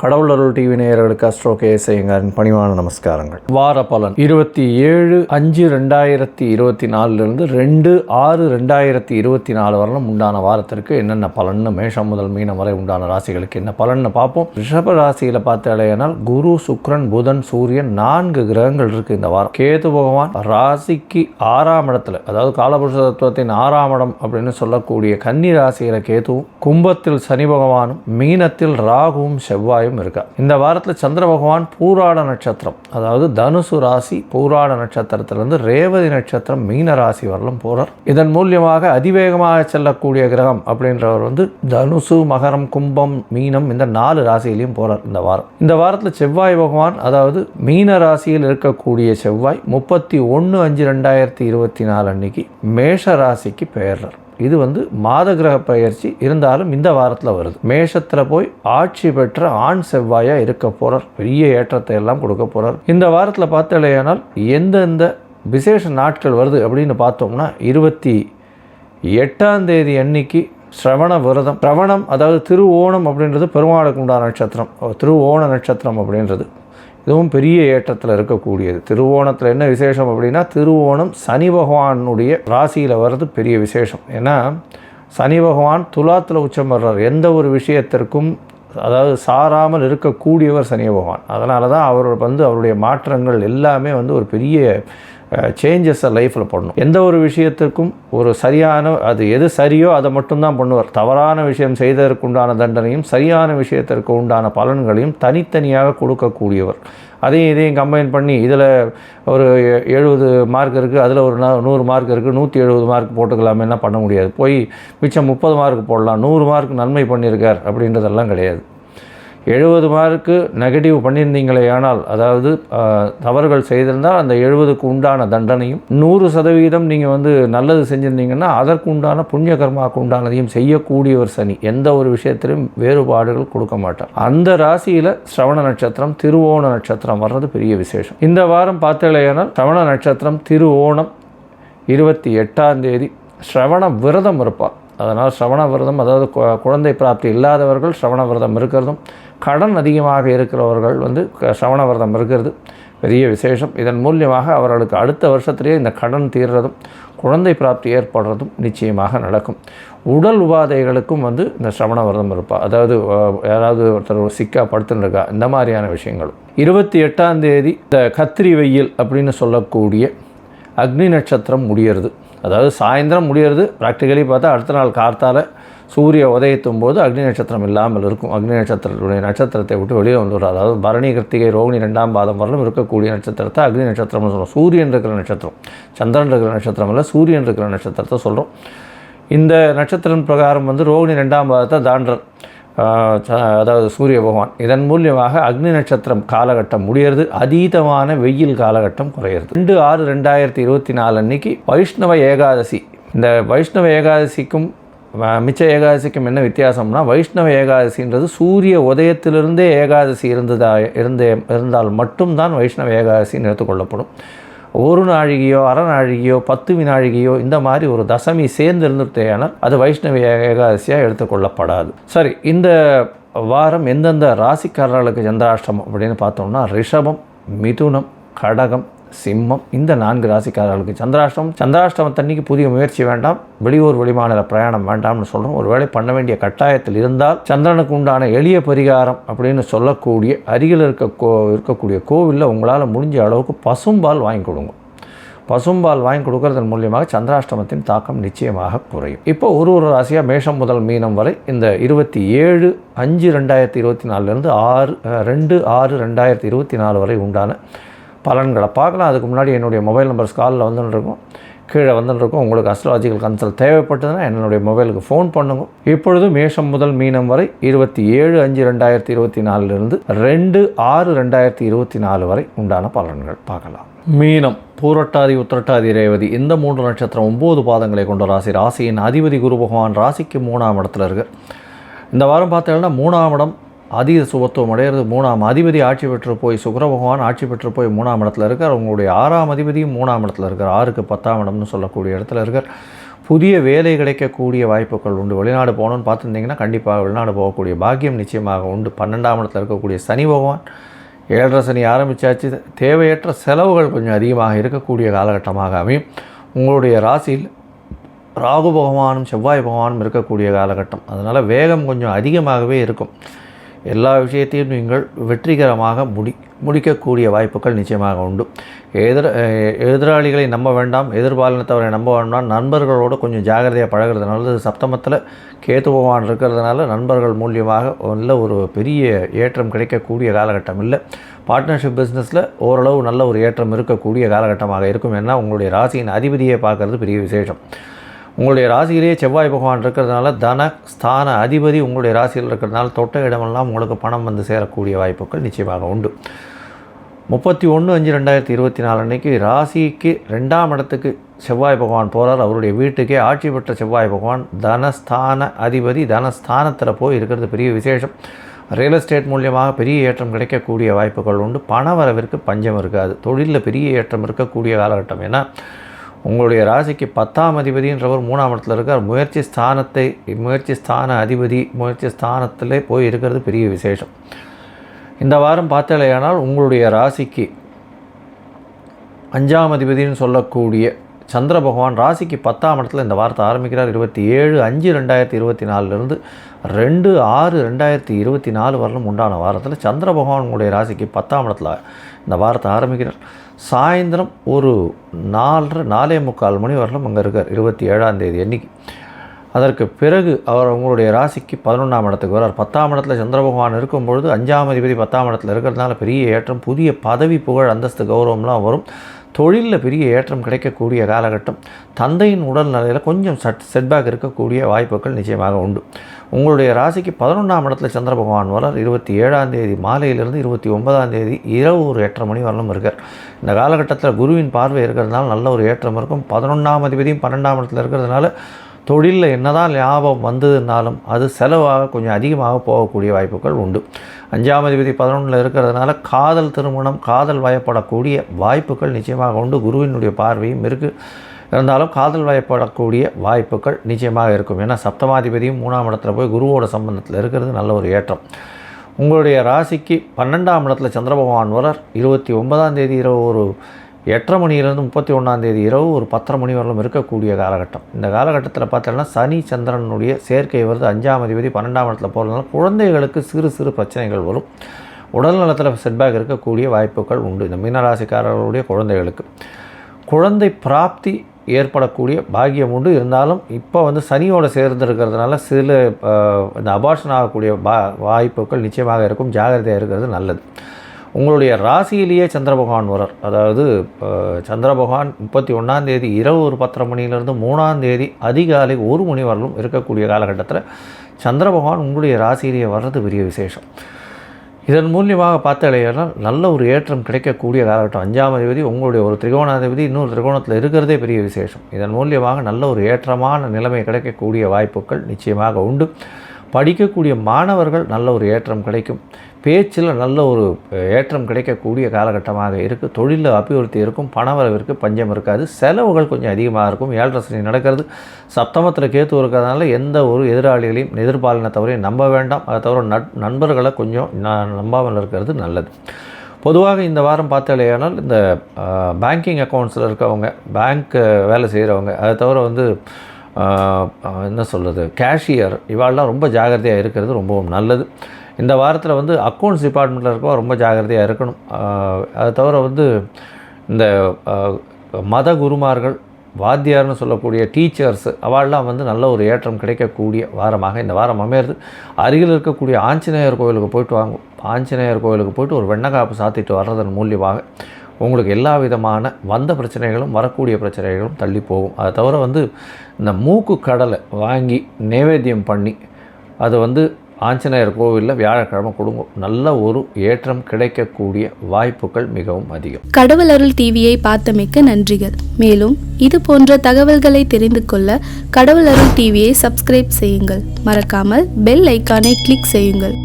கடவுள் அருள் டிவி நேயர்களுக்கு astro KS ஐயங்காரின் பணிவான நமஸ்காரங்கள். வார பலன் 27/5/2024 2/6/2024 வரலும் உண்டான வாரத்திற்கு என்னென்ன பலன்னு மேஷம் முதல் மீனம் வரை உண்டான ராசிகளுக்கு என்ன பலன்னு பார்ப்போம். ரிஷப ராசியில் பார்த்தாலேனால் குரு, சுக்கிரன், புதன், சூரியன் 4 கிரகங்கள் இருக்குது இந்த வாரம். கேது பகவான் ராசிக்கு 6ஆம் இடத்துல, அதாவது காலபுருஷ தத்துவத்தின் 6ஆம் இடம் அப்படின்னு சொல்லக்கூடிய கன்னி ராசியில் கேதுவும், கும்பத்தில் சனி பகவானும், மீனத்தில் ராகுவும் செவ்வாயும் இருக்கா. இந்த வாரத்தில் சந்திர பகவான் பூராட நட்சத்திரம், அதாவது தனுசு ராசி பூராட நட்சத்திரத்திலிருந்து ரேவதி நட்சத்திரம் மீன ராசி வரலும் போறார். இதன் மூலியமாக அதிவேகமாக செல்லக்கூடிய கிரகம் அப்படின்றவர் தனுசு, மகரம், கும்பம், மீனம் இந்த 4 ராசியிலையும் போறார் இந்த வாரம். இந்த வாரத்தில் செவ்வாய் பகவான், அதாவது மீன ராசியில் இருக்கக்கூடிய செவ்வாய் 31/5/2024 அன்னைக்கு மேஷ ராசிக்கு பெயர்றார். இது மாத கிரக பயிற்சி இருந்தாலும் இந்த வாரத்தில் வருது. மேஷத்தில் போய் ஆட்சி பெற்ற ஆண் செவ்வாயாக இருக்க போகிறார். பெரிய ஏற்றத்தை எல்லாம் கொடுக்க போகிறார். இந்த வாரத்தில் பார்த்தாலேயானால் எந்தெந்த விசேஷ நாட்கள் வருது அப்படின்னு பார்த்தோம்னா 28ஆம் தேதி அன்னைக்கு ஸ்ரவண விரதம். ஸ்ரவணம் அதாவது திருவோணம் அப்படின்றது பெருமாளுக்கு உண்டான நட்சத்திரம். திருவோண நட்சத்திரம் அப்படின்றது இதுவும் பெரிய ஏற்றத்தில் இருக்கக்கூடியது. திருவோணத்தில் என்ன விசேஷம் அப்படின்னா, திருவோணம் சனி பகவானுடைய ராசியில் வர்றது பெரிய விசேஷம். ஏன்னா சனி பகவான் துலாத்தில் உச்சம் வர்றார். எந்த ஒரு விஷயத்திற்கும் அதாவது சாராமல் இருக்கக்கூடியவர் சனி பகவான். அதனால தான் அவர் அவருடைய மாற்றங்கள் எல்லாமே ஒரு பெரிய சேஞ்சஸை லைஃப்பில் பண்ணணும். எந்த ஒரு விஷயத்திற்கும் ஒரு சரியான, அது எது சரியோ அதை மட்டும்தான் பண்ணுவார். தவறான விஷயம் செய்ததற்கு உண்டான தண்டனையும் சரியான விஷயத்திற்கு உண்டான பலன்களையும் தனித்தனியாக கொடுக்கக்கூடியவர். அதையும் இதையும் கம்பைன் பண்ணி இதில் ஒரு 70 மார்க் இருக்குது, அதில் ஒரு 100 மார்க் இருக்குது, 170 மார்க் போட்டுக்கலாமே, என்ன பண்ண முடியாது. போய் மிச்சம் 30 மார்க் போடலாம், 100 மார்க் நன்மை பண்ணியிருக்கார் அப்படின்றதெல்லாம் கிடையாது. 70 மார்க்கு நெகட்டிவ் பண்ணியிருந்தீங்களே ஆனால், அதாவது தவறுகள் செய்திருந்தால் அந்த 70க்கு உண்டான தண்டனையும், 100% நீங்கள் நல்லது செஞ்சுருந்தீங்கன்னா அதற்கு உண்டான புண்ணிய கர்மாவுக்கு உண்டானதையும் செய்யக்கூடியவர் சனி. எந்த ஒரு விஷயத்திலும் வேறுபாடுகள் கொடுக்க மாட்டார். அந்த ராசியில் ஸ்ரவண நட்சத்திரம், திருவோண நட்சத்திரம் வர்றது பெரிய விசேஷம். இந்த வாரம் பார்த்தீங்களேனால் ஸ்ரவண நட்சத்திரம், திருவோணம் 28ஆம் தேதி ஸ்ரவண விரதம் இருப்பார். அதனால் ஸ்ரவண விரதம், அதாவது குழந்தை பிராப்தி இல்லாதவர்கள் ஸ்ரவண விரதம் இருக்கிறதும், கடன் அதிகமாக இருக்கிறவர்கள் ஸ்ரவண விரதம் இருக்கிறது பெரிய விசேஷம். இதன் மூலியமாக அவர்களுக்கு அடுத்த வருஷத்திலேயே இந்த கடன் தீர்றதும் குழந்தை பிராப்தி ஏற்படுறதும் நிச்சயமாக நடக்கும். உடல் உபாதைகளுக்கும் இந்த ஸ்ரவண விரதம் இருப்பாள். அதாவது யாராவது ஒருத்தர் சிக்கா படுத்துருக்கா, இந்த மாதிரியான விஷயங்களும். 28ஆம் தேதி இந்த கத்திரி வெயில் அப்படின்னு சொல்லக்கூடிய அக்னி நட்சத்திரம் முடியறது. அதாவது சாயந்தரம் முடியறது. ப்ராக்டிக்கலி பார்த்தா அடுத்த நாள் கார்த்தால சூரிய உதயத்தும் போது அக்னி நட்சத்திரம் இல்லாமல் இருக்கும். அக்னி நட்சத்திரத்துடைய நட்சத்திரத்தை விட்டு வெளியே வந்துடும். அதாவது பரணி, கிருத்திகை, ரோகிணி 2ஆம் பாதம் வரலும் இருக்கக்கூடிய நட்சத்திரத்தை அக்னி நட்சத்திரம்னு சொல்கிறோம். சூரியன் இருக்கிற நட்சத்திரம், சந்திரன் இருக்கிற நட்சத்திரம் இல்லை, சூரியன் இருக்கிற நட்சத்திரத்தை சொல்கிறோம். இந்த நட்சத்திரம் பிரகாரம் ரோகிணி 2ஆம் பாதத்தை தாண்டர், அதாவது சூரிய பகவான். இதன் மூலியமாக அக்னி நட்சத்திரம் காலகட்டம் முடியறது, அதீதமான வெயில் காலகட்டம் குறையிறது. 2/6/2024 அன்னைக்கு வைஷ்ணவ ஏகாதசி. இந்த வைஷ்ணவ ஏகாதசிக்கும் மிச்ச ஏகாதசிக்கும் என்ன வித்தியாசம்னா, வைஷ்ணவ ஏகாதசின்றது சூரிய உதயத்திலிருந்தே ஏகாதசி இருந்தால் மட்டும்தான் வைஷ்ணவ ஏகாதசின்னு எடுத்துக்கொள்ளப்படும். ஒரு நாழிகையோ, அரை நாழிகையோ, 10 வினாழிகையோ இந்த மாதிரி ஒரு தசமி சேர்ந்து இருந்துட்டேனால் அது வைஷ்ணவ ஏகாதசியாக எடுத்துக்கொள்ளப்படாது. சரி, இந்த வாரம் எந்தெந்த ராசிக்காரர்களுக்கு சந்திராஷ்டமம் அப்படின்னு பார்த்தோம்னா, ரிஷபம், மிதுனம், கடகம், சிம்மம் இந்த 4 ராசிக்காரர்களுக்கு சந்திராஷ்டமம். சந்திராஷ்டமத்தன்னைக்கு புதிய முயற்சி வேண்டாம், வெளியூர் வெளிமாநில பிரயாணம் வேண்டாம்னு சொல்கிறோம். ஒரு வேளை பண்ண வேண்டிய கட்டாயத்தில் இருந்தால் சந்திரனுக்கு உண்டான எளிய பரிகாரம் அப்படின்னு சொல்லக்கூடிய அருகில் இருக்கக்கூடிய கோவிலில் உங்களால் முடிஞ்ச அளவுக்கு பசும்பால் வாங்கி கொடுங்க. பசும்பால் வாங்கி கொடுக்கறதன் மூலியமாக சந்திராஷ்டமத்தின் தாக்கம் நிச்சயமாக குறையும். இப்போ ஒரு ராசியாக மேஷம் முதல் மீனம் வரை இந்த 27/5/2024 2/6/2024 வரை உண்டான பலன்களை பார்க்கலாம். அதுக்கு முன்னாடி என்னுடைய மொபைல் நம்பர் ஸ்காலில் வந்துட்டுருக்கும், கீழே வந்துட்டுருக்கும். உங்களுக்கு அஸ்ட்ராலஜிக்கல் கன்சல்ட் தேவைப்பட்டதுன்னா என்னுடைய மொபைலுக்கு ஃபோன் பண்ணுங்க. இப்பொழுது மேஷம் முதல் மீனம் வரை 27/5/2024 2/6/2024 வரை உண்டான பலன்கள் பார்க்கலாம். மீனம், பூரட்டாதி, உத்திரட்டாதி, ரேவதி இந்த 3 நட்சத்திரம் 9 பாதங்களை கொண்ட ராசி. ராசியின் அதிபதி குரு பகவான் ராசிக்கு 3ஆம் இடத்துல இருக்கு. இந்த வாரம் பார்த்தீங்கன்னா 3ஆம் இடம் அதீத சுபத்துவம் அடைகிறது. 3ஆம் அதிபதி ஆட்சி பெற்று போய் சுக்கிர பகவான் ஆட்சி பெற்று போய் 3ஆம் இடத்துல இருக்கார். அவங்களுடைய 6ஆம் அதிபதியும் 3ஆம் இடத்துல இருக்கார். 6க்கு 10ஆம் இடம்னு சொல்லக்கூடிய இடத்துல இருக்கார். புதிய வேலை கிடைக்கக்கூடிய வாய்ப்புகள் உண்டு. வெளிநாடு போகணுன்னு பார்த்துருந்தீங்கன்னா கண்டிப்பாக வெளிநாடு போகக்கூடிய பாக்கியம் நிச்சயமாக உண்டு. 12ஆம் இடத்தில் இருக்கக்கூடிய சனி பகவான் 7.5 சனி ஆரம்பித்தாச்சு. தேவையற்ற செலவுகள் கொஞ்சம் அதிகமாக இருக்கக்கூடிய காலகட்டமாக அமையும். உங்களுடைய ராசியில் ராகு பகவானும் செவ்வாய் பகவானும் இருக்கக்கூடிய காலகட்டம். அதனால் வேகம் கொஞ்சம் அதிகமாகவே இருக்கும். எல்லா விஷயத்தையும் நீங்கள் வெற்றிகரமாக முடிக்கக்கூடிய வாய்ப்புகள் நிச்சயமாக உண்டு. எதிராளிகளை நம்ப வேண்டாம், எதிர்பாலினத்தவரை நம்ப வேண்டாம். நண்பர்களோடு கொஞ்சம் ஜாகிரதையாக பழகிறது நல்லது. சப்தமத்தில் கேது பகவான் இருக்கிறதுனால நண்பர்கள் மூலியமாக நல்ல ஒரு பெரிய ஏற்றம் கிடைக்கக்கூடிய காலகட்டம் இல்லை. பார்ட்னர்ஷிப் பிஸ்னஸில் ஓரளவு நல்ல ஒரு ஏற்றம் இருக்கக்கூடிய காலகட்டமாக இருக்கும். ஏன்னா உங்களுடைய ராசியின் அதிபதியை பார்க்குறது பெரிய விசேஷம். உங்களுடைய ராசியிலேயே செவ்வாய் பகவான் இருக்கிறதுனால தன ஸ்தான அதிபதி உங்களுடைய ராசியில் இருக்கிறதுனால தொட்ட இடமெல்லாம் உங்களுக்கு பணம் வந்து சேரக்கூடிய வாய்ப்புகள் நிச்சயமாக உண்டு. 31/5/2024 அன்றைக்கி ராசிக்கு 2ஆம் இடத்துக்கு செவ்வாய் பகவான் போகிறார். அவருடைய வீட்டுக்கே ஆட்சி பெற்ற செவ்வாய் பகவான் தனஸ்தான அதிபதி தனஸ்தானத்தில் போய் இருக்கிறது பெரிய விசேஷம். ரியல் எஸ்டேட் மூலியமாக பெரிய ஏற்றம் கிடைக்கக்கூடிய வாய்ப்புகள் உண்டு. பண வரவிற்கு பஞ்சம் இருக்காது. தொழிலில் பெரிய ஏற்றம் இருக்கக்கூடிய காலகட்டம். ஏன்னா உங்களுடைய ராசிக்கு 10ஆம் அதிபதின்றவர் 3ஆம் இடத்துல இருக்கார். முயற்சி ஸ்தான அதிபதி முயற்சி ஸ்தானத்திலே போய் இருக்கிறது பெரிய விசேஷம். இந்த வாரம் பார்த்தாலேயானால் உங்களுடைய ராசிக்கு 5ஆம் அதிபதினு சொல்லக்கூடிய சந்திர பகவான் ராசிக்கு 10ஆம் இடத்துல இந்த வாரத்தை ஆரம்பிக்கிறார். 27/5/2024 2/6/2024 வரலும் உண்டான வாரத்தில் சந்திர பகவான் உங்களுடைய ராசிக்கு 10ஆம் இடத்துல இந்த வாரத்தை ஆரம்பிக்கிறார். சாயந்தரம் ஒரு 4:45 மணி வரலும் அங்கே இருக்கார் 27ஆம் தேதி அன்றைக்கி. அதற்கு பிறகு அவர் உங்களுடைய ராசிக்கு 11ஆம் இடத்துக்கு வரார். 10ஆம் இடத்துல சந்திர பகவான் இருக்கும்பொழுது 5ஆம் அதிபதி 10ஆம் இடத்துல இருக்கிறதுனால பெரிய ஏற்றம், புதிய பதவி புகழ் அந்தஸ்து கௌரவம்லாம் வரும். தொழிலில் பெரிய ஏற்றம் கிடைக்கக்கூடிய காலகட்டம். தந்தையின் உடல்நிலையில் கொஞ்சம் செட்பேக் இருக்கக்கூடிய வாய்ப்புகள் நிச்சயமாக உண்டு. உங்களுடைய ராசிக்கு 11ஆம் இடத்துல சந்திர பகவான் வரார். 27ஆம் தேதி மாலையிலிருந்து 29ஆம் தேதி இரவு ஒரு 8:30 மணி வரலும் இருக்கார். இந்த காலகட்டத்தில் குருவின் பார்வை இருக்கிறதுனால நல்ல ஒரு ஏற்றம் இருக்கும். 11ஆம் அதிபதியும் 12ஆம் இடத்துல இருக்கிறதுனால தொழிலில் என்னதான் லாபம் வந்ததுனாலும் அது செலவாக கொஞ்சம் அதிகமாக போகக்கூடிய வாய்ப்புகள் உண்டு. 5ஆம் அதிபதி 11ல் இருக்கிறதுனால காதல் திருமணம், காதல் வயப்படக்கூடிய வாய்ப்புகள் நிச்சயமாக உண்டு. குருவினுடைய பார்வையும் இருக்குது. இருந்தாலும் காதல் வயப்படக்கூடிய வாய்ப்புகள் நிச்சயமாக இருக்கும். ஏன்னா சப்தமாதிபதியும் 3ஆம் இடத்துல போய் குருவோட சம்பந்தத்தில் இருக்கிறது நல்ல ஒரு ஏற்றம். உங்களுடைய ராசிக்கு 12ஆம் இடத்துல சந்திர பகவான் வரார். 29ஆம் தேதி இரவு ஒரு 8:30 மணியிலிருந்து 31ஆம் தேதி இரவு ஒரு 10:30 மணி வரலும் இருக்கக்கூடிய காலகட்டம். இந்த காலகட்டத்தில் பார்த்தோன்னா சனி சந்திரனுடைய சேர்க்கை வருது. 5ஆம் அதிபதி 12ஆம் இடத்துல போகிறதுனால குழந்தைகளுக்கு சிறு சிறு பிரச்சனைகள் வரும். உடல் நலத்தில் செட்பேக் இருக்கக்கூடிய வாய்ப்புகள் உண்டு. இந்த மீனராசிக்காரர்களுடைய குழந்தைகளுக்கு குழந்தை பிராப்தி ஏற்படக்கூடிய பாக்கியம் உண்டு. இருந்தாலும் இப்போ சனியோடு சேர்ந்துருக்கிறதுனால சில இந்த அபார்ஷன் ஆகக்கூடிய வாய்ப்புகள் நிச்சயமாக இருக்கும். ஜாகிரதையாக இருக்கிறது நல்லது. உங்களுடைய ராசியிலேயே சந்திர பகவான் வரார். அதாவது சந்திர பகவான் 31ஆம் தேதி இரவு ஒரு 10:30 மணியிலிருந்து 3ஆம் தேதி அதிகாலை 1 மணி வரலும் இருக்கக்கூடிய காலகட்டத்தில் சந்திர பகவான் உங்களுடைய ராசியிலேயே வர்றது பெரிய விசேஷம். இதன் மூலியமாக பார்த்தாலேனா நல்ல ஒரு ஏற்றம் கிடைக்கக்கூடிய காலகட்டம். 5ஆம் அதிபதி உங்களுடைய ஒரு திரிகோணாதிபதி இன்னொரு திரிகோணத்தில் இருக்கிறதே பெரிய விசேஷம். இதன் மூலியமாக நல்ல ஒரு ஏற்றமான நிலைமை கிடைக்கக்கூடிய வாய்ப்புகள் நிச்சயமாக உண்டு. படிக்கக்கூடிய மாணவர்கள் நல்ல ஒரு ஏற்றம் கிடைக்கும். பேச்சில் நல்ல ஒரு ஏற்றம் கிடைக்கக்கூடிய காலகட்டமாக இருக்குது. தொழிலில் அபிவிருத்தி இருக்கும். பணவரவிற்கு பஞ்சம் இருக்காது. செலவுகள் கொஞ்சம் அதிகமாக இருக்கும். 7.5 சனி நடக்கிறது. சப்தமத்தில் கேத்து இருக்கிறதுனால எந்த ஒரு எதிராளிகளையும் எதிர்பாலினத்தவரையும் நம்ப வேண்டாம். அதை தவிர நண்பர்களை கொஞ்சம் நம்பாமல் இருக்கிறது நல்லது. பொதுவாக இந்த வாரம் பார்த்தாலேயானால் இந்த பேங்கிங் அக்கௌண்ட்ஸில் இருக்கவங்க, பேங்க் வேலை செய்கிறவங்க, அதை தவிர என்ன சொல்கிறது, கேஷியர், இவாளெலாம் ரொம்ப ஜாகிரதையாக இருக்கிறது ரொம்பவும் நல்லது. இந்த வாரத்தில் அக்கௌண்ட்ஸ் டிபார்ட்மெண்ட்டில் இருக்கவங்க ரொம்ப ஜாகிரதையாக இருக்கணும். அதை தவிர இந்த மத குருமார்கள், வாத்தியார்னு சொல்லக்கூடிய டீச்சர்ஸ், அவள்லாம் நல்ல ஒரு ஏற்றம் கிடைக்கக்கூடிய வாரமாக இந்த வாரம் அமையிறது. அருகில் இருக்கக்கூடிய ஆஞ்சநேயர் கோவிலுக்கு போயிட்டு வாங்கும். ஆஞ்சநேயர் கோவிலுக்கு போய்ட்டு ஒரு வெண்ணக்காப்பு சாத்திட்டு வர்றதன் மூலியமாக உங்களுக்கு எல்லா விதமான வந்த பிரச்சனைகளும் வரக்கூடிய பிரச்சனைகளும் தள்ளி போகும். அதை தவிர இந்த மூக்கு கடலை வாங்கி நைவேத்தியம் பண்ணி அது ஆஞ்சநேயர் கோவிலில் வியாழக்கிழமை கொடுங்க. நல்ல ஒரு ஏற்றம் கிடைக்கக்கூடிய வாய்ப்புகள் மிகவும் அதிகம். கடவுள் அருள் டிவியை பார்த்தமைக்க நன்றிகள். மேலும் இது போன்ற தகவல்களை தெரிந்து கொள்ள கடவுள் அருள் டிவியை சப்ஸ்கிரைப் செய்யுங்கள். மறக்காமல் பெல் ஐக்கானை கிளிக் செய்யுங்கள்.